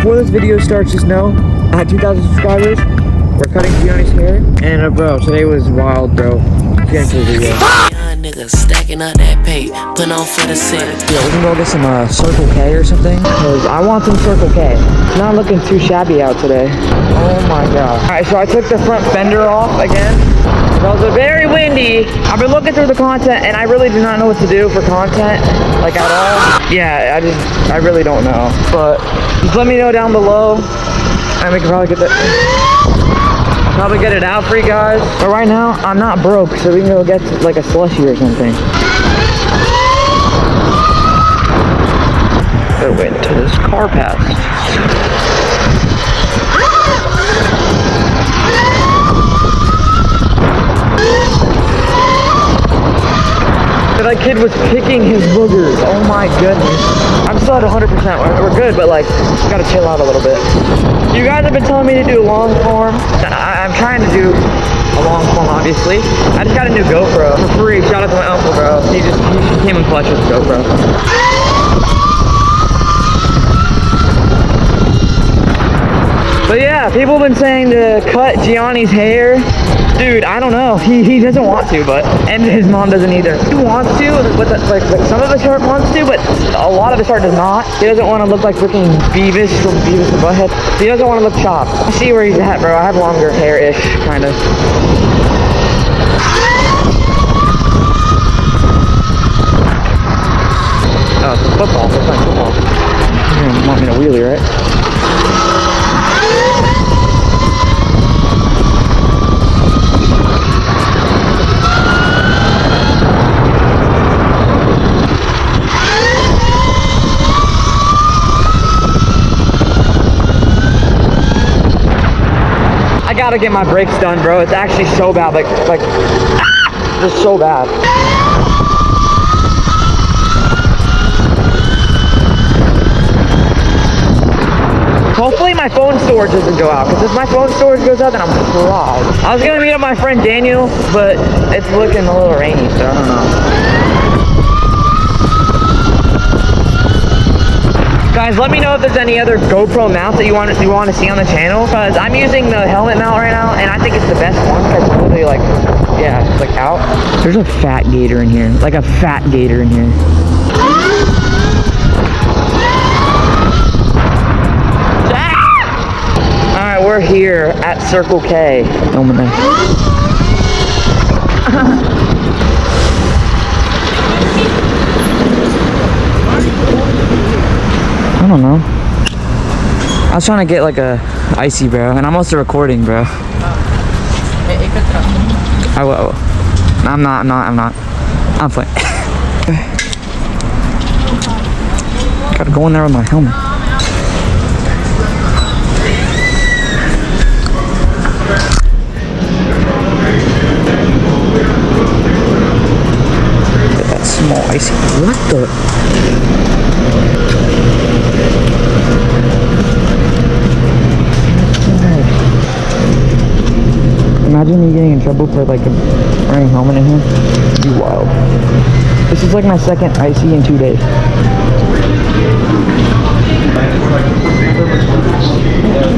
before this video starts, just know, at 2,000 subscribers, we're cutting Gianni's hair. And bro, today was wild, bro. Get into the video. Niggas stacking up that pay, put on for the set. Yeah, we can go get some Circle K or something, because I want some Circle K. It's not looking too shabby out today. Oh my god. Alright, so I took the front fender off again. It was very windy. I've been looking through the content, and I really do not know what to do for content, like at all. Yeah, I really don't know. But just let me know down below, and we can probably get that. Probably get it out for you guys. But right now, I'm not broke, so we can go get like a slushie or something. Gotta wait until this car passed. That kid was picking his boogers. Oh my goodness. I'm still at 100%. We're good, but like, gotta chill out a little bit. You guys have been telling me to do long form. I'm trying to do a long form, obviously. I just got a new GoPro for free. Shout out to my uncle, bro. He came in clutch with the GoPro. But yeah, people have been saying to cut Gianni's hair. Dude, I don't know. He doesn't want to, and his mom doesn't either. He wants to, but like some of his heart wants to, but a lot of his heart does not. He doesn't want to look like freaking Beavis from Beavis and Butthead. He doesn't want to look chopped. I see where he's at, bro. I have longer hair-ish, kind of. Oh, it's football. It's like football. You want me to wheelie, right? I gotta get my brakes done, bro. It's actually so bad, like just so bad. Hopefully my phone storage doesn't go out, because if my phone storage goes out, then I'm fried. I was gonna meet up my friend Daniel, but it's looking a little rainy, so I don't know. Guys, let me know if there's any other GoPro mounts that you want to see on the channel, because I'm using the helmet mount right now, and I think it's the best one, because it's literally like, yeah, it's like out. There's a fat gator in here, like a fat gator in here. Alright, we're here at Circle K. Filming this. I don't know. I was trying to get like a icy, bro, and I'm also recording, bro. I will. I'm not. I'm playing. Gotta go in there with my helmet. Get that small icy. What the? Imagine me getting in trouble for like wearing a helmet in here. It'd be wild. This is like my second icy in 2 days.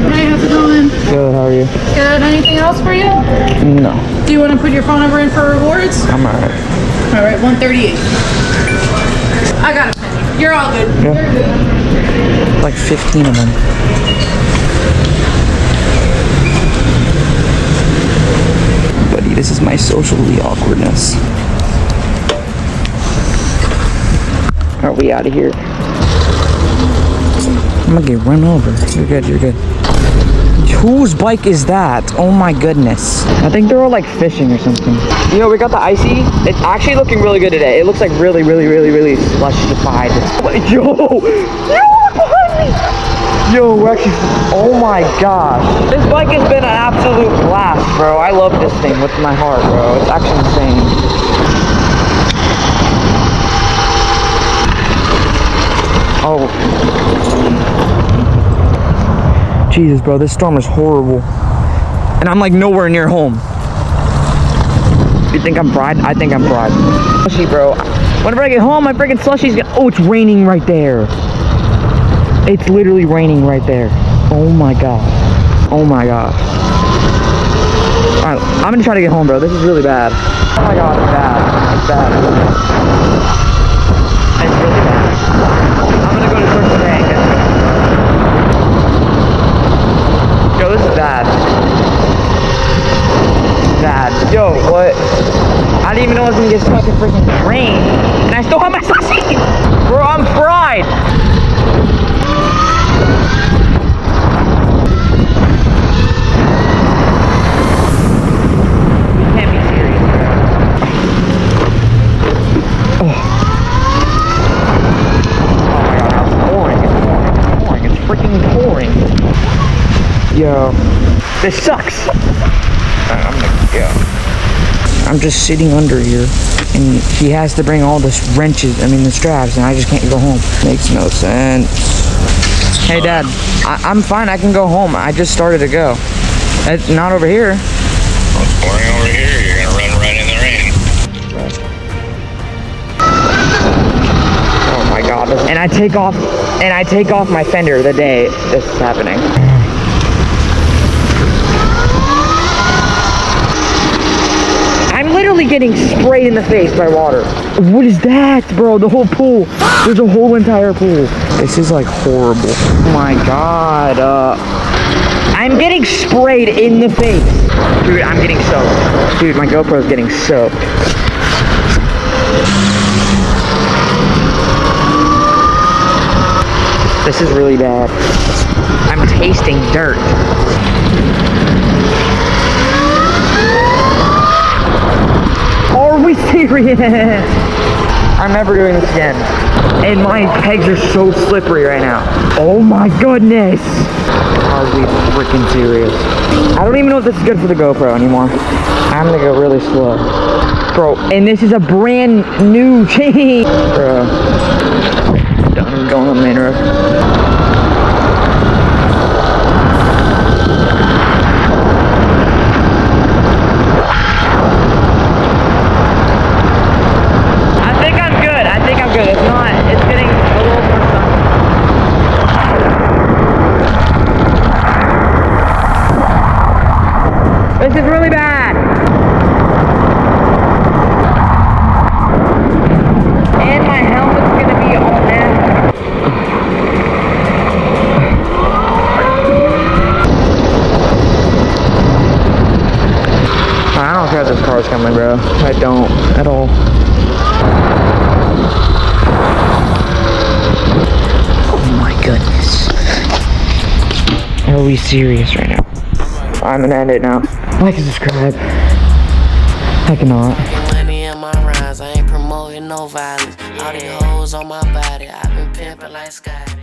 Hey, how's it going? Good, how are you? Good. Anything else for you? No. Do you want to put your phone number in for rewards? I'm alright. All right, 138. I got it. You're all good. Yeah. Like 15 of them. Buddy, this is my socially awkwardness. Are we out of here? I'm gonna get run over. You're good, you're good. Whose bike is that? Oh my goodness. I think they're all like fishing or something. You know, we got the icy. It's actually looking really good today. It looks like really slushified. Yo! Yo, behind me! Yo, we're actually, oh my gosh. This bike has been an absolute blast, bro. I love this thing with my heart, bro. It's actually insane. Oh. Jesus, bro, this storm is horrible. And I'm like nowhere near home. You think I'm fried? I think I'm fried. Slushy, bro. Whenever I get home, my freaking slushy's gonna... Oh, it's raining right there. It's literally raining right there. Oh my god. Oh my god. Alright, I'm gonna try to get home, bro. This is really bad. Oh my god, it's bad. It's bad. It's really bad. I'm gonna go to Circle K. Yo, this is bad. Bad. Yo, what? I didn't even know I was gonna get stuck in freaking rain. And I still have my sausage! Bro, I'm fried! You can't be serious, bro. Oh my god, it's pouring. It's pouring. It's pouring. It's freaking pouring. Yo, this sucks. I'm gonna go. I'm just sitting under here, and he has to bring all the the straps, and I just can't go home. Makes no sense. Hey, Dad, I'm fine. I can go home. I just started to go. Not over here. Well, it's pouring over here. You're gonna run right in the rain. Oh my god. And I take off my fender the day this is happening. I'm literally getting sprayed in the face by water. What is that, bro? The whole pool. There's a whole entire pool. This is like horrible. Oh my god. I'm getting sprayed in the face. Dude, I'm getting soaked. Dude, my GoPro's getting soaked. This is really bad. I'm tasting dirt. Are we serious? I'm never doing this again. And my pegs are so slippery right now. Oh my goodness. Are we freaking serious? I don't even know if this is good for the GoPro anymore. I'm gonna go really slow. Bro, and this is a brand new chain. Bro. Done going on the main road. This is really bad. And my helmet's gonna be all nasty. I don't care if this car's coming, bro. I don't at all. Oh my goodness. Are we serious right now? I'm gonna end it now. Like and subscribe. I cannot. Money in my rhymes, I ain't promoting no violence. All these hoes on my body, I've been pimping like Scotty.